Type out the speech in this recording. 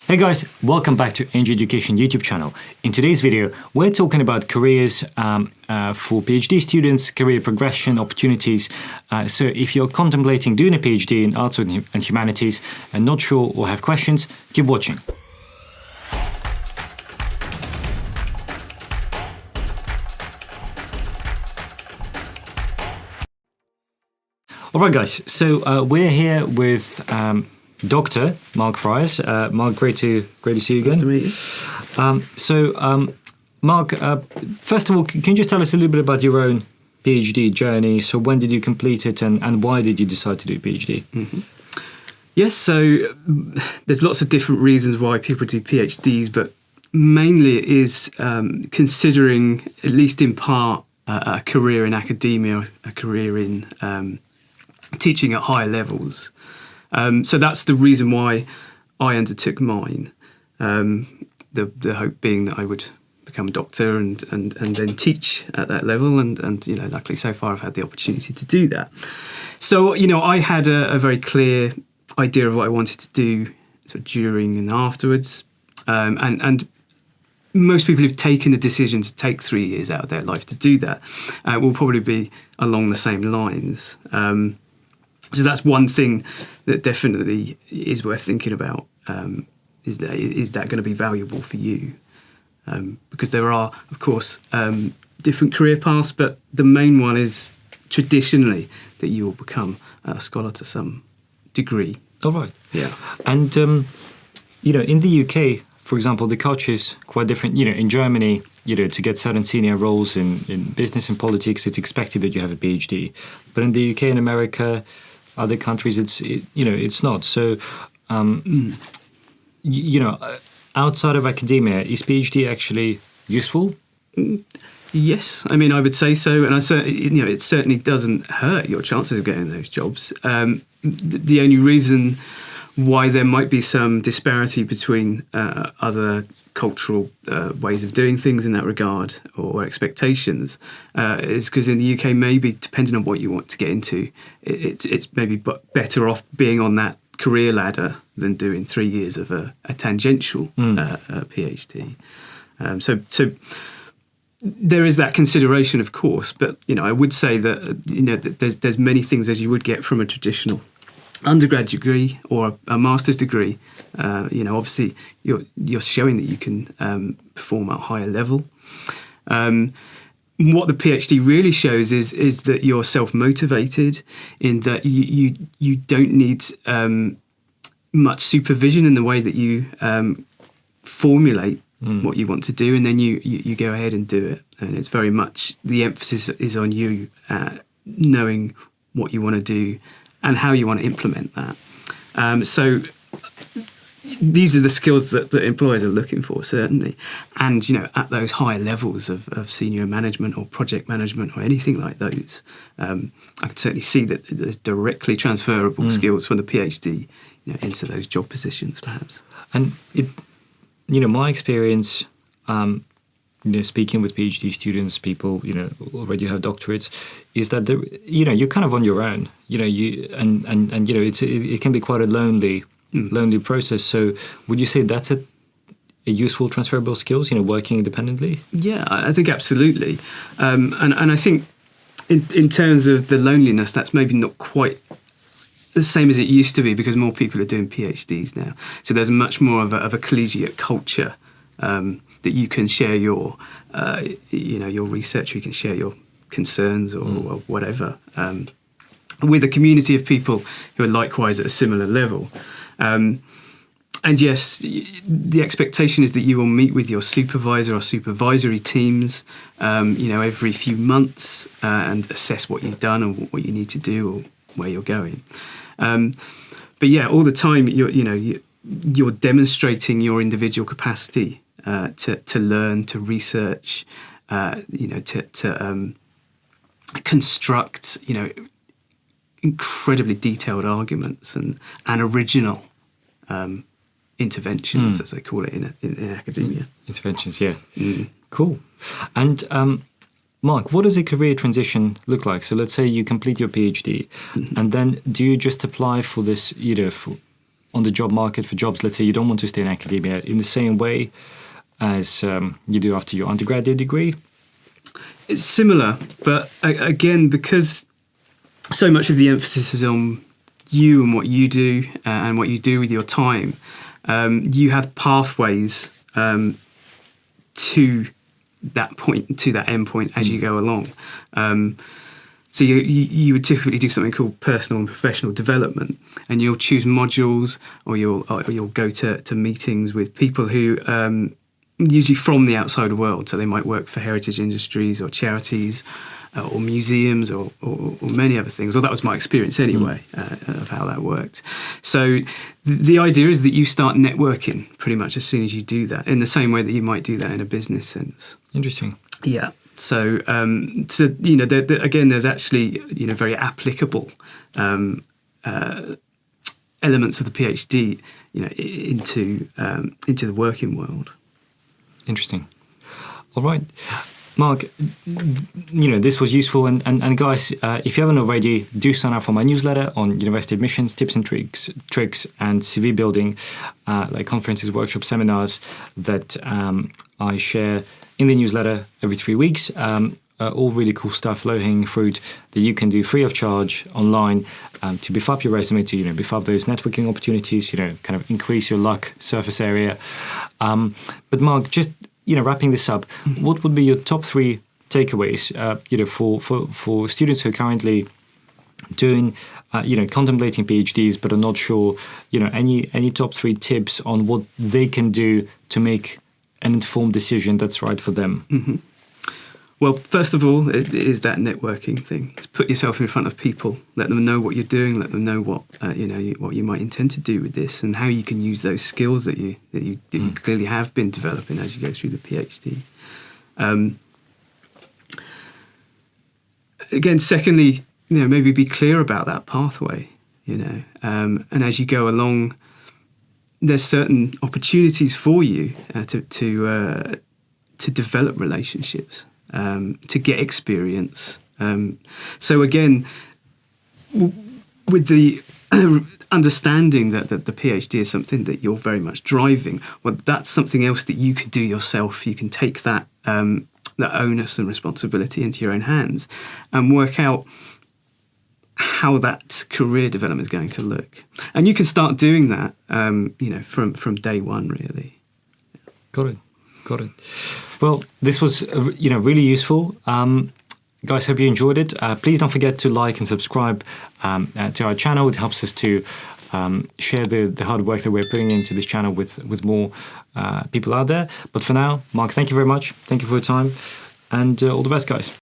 Hey guys, welcome back to A&J Education YouTube channel. In today's video, we're talking about careers for PhD students, career progression opportunities. So if you're contemplating doing a PhD in arts and humanities and not sure or have questions, keep watching. All right, guys, so we're here with Dr. Mark Fries. Mark, great to see you again. Nice to meet you. Mark, first of all, can you just tell us a little bit about your own PhD journey? So when did you complete it and why did you decide to do a PhD? Mm-hmm. Yes, so there's lots of different reasons why people do PhDs, but mainly it is considering, at least in part, a career in academia, a career in teaching at higher levels. So that's the reason why I undertook mine. The hope being that I would become a doctor and then teach at that level. And you know, luckily so far I've had the opportunity to do that. So, you know, I had a very clear idea of what I wanted to do sort of during and afterwards. And most people who've taken the decision to take 3 years out of their life to do that will probably be along the same lines. So that's one thing that definitely is worth thinking about. Is that going to be valuable for you? Because there are, of course, different career paths, but the main one is traditionally that you will become a scholar to some degree. Oh, right. Yeah. And, you know, in the UK, for example, the culture is quite different. You know, in Germany, you know, to get certain senior roles in business and politics, it's expected that you have a PhD. But in the UK and America, other countries, it's not. So, you know, outside of academia, is PhD actually useful? Yes, I mean, I would say so, and it certainly doesn't hurt your chances of getting those jobs. The only reason why there might be some disparity between other cultural ways of doing things in that regard or expectations is because in the UK, maybe depending on what you want to get into, it's maybe better off being on that career ladder than doing 3 years of a tangential PhD. So there is that consideration, of course, but you know, I would say that you know that there's many things as you would get from a traditional undergrad degree or a master's degree. You know, obviously you're showing that you can perform at a higher level. What the PhD really shows is that you're self-motivated, in that you don't need much supervision in the way that you formulate what you want to do, and then you go ahead and do it. And it's very much the emphasis is on you knowing what you want to do and how you want to implement that. So these are the skills that employers are looking for, certainly. And, you know, at those higher levels of senior management or project management or anything like those, I can certainly see that there's directly transferable skills from the PhD, you know, into those job positions, perhaps. And, you know, my experience, you know, speaking with PhD students, people, you know, already have doctorates, is that, you know, you're kind of on your own, you know, and you know, it can be quite a lonely process. So would you say that's a useful transferable skills, you know, working independently? Yeah, I think absolutely. And I think in terms of the loneliness, that's maybe not quite the same as it used to be because more people are doing PhDs now. So there's much more of a collegiate culture that you can share your, you know, your research, you can share your concerns or whatever with a community of people who are likewise at a similar level. And yes, the expectation is that you will meet with your supervisor or supervisory teams, you know, every few months and assess what you've done and what you need to do or where you're going. But yeah, all the time you're demonstrating your individual capacity to learn, to research, you know, to construct, you know, incredibly detailed arguments and original interventions, as they call it in academia. Interventions, yeah. Cool. And Mark, what does a career transition look like? So let's say you complete your PhD, and then do you just apply for this, you know, on the job market for jobs? Let's say you don't want to stay in academia in the same way as you do after your undergraduate degree? It's similar, but again, because so much of the emphasis is on you and what you do and what you do with your time, you have pathways to that point, to that end point as you go along. So you would typically do something called personal and professional development, and you'll choose modules, or you'll go to meetings with people who usually from the outside world. So they might work for heritage industries or charities or museums or many other things. Or that was my experience anyway of how that worked. So the idea is that you start networking pretty much as soon as you do that, in the same way that you might do that in a business sense. Interesting. Yeah. So, again, there's actually, very applicable elements of the PhD, into the working world. Interesting. All right. Mark, this was useful. And guys, if you haven't already, do sign up for my newsletter on university admissions, tips and tricks and CV building, like conferences, workshops, seminars that I share in the newsletter every 3 weeks. All really cool stuff, low-hanging fruit that you can do free of charge online to beef up your resume, to beef up those networking opportunities, kind of increase your luck surface area. But Mark, just wrapping this up, what would be your top 3 takeaways, for students who are currently doing, contemplating PhDs but are not sure, any top 3 tips on what they can do to make an informed decision that's right for them? Mm-hmm. Well, first of all, it is that networking thing. It's put yourself in front of people, let them know what you're doing, let them know what what you might intend to do with this, and how you can use those skills that you clearly have been developing as you go through the PhD. Again, secondly, maybe be clear about that pathway. And as you go along, there's certain opportunities for you to develop relationships. To get experience. So again, with the understanding that the PhD is something that you're very much driving, well, that's something else that you can do yourself. You can take that onus and responsibility into your own hands and work out how that career development is going to look. And you can start doing that, from day one, really. Got it. Well, this was, really useful. Guys, hope you enjoyed it. Please don't forget to like and subscribe to our channel. It helps us to share the hard work that we're putting into this channel with more people out there. But for now, Mark, thank you very much. Thank you for your time. And all the best, guys.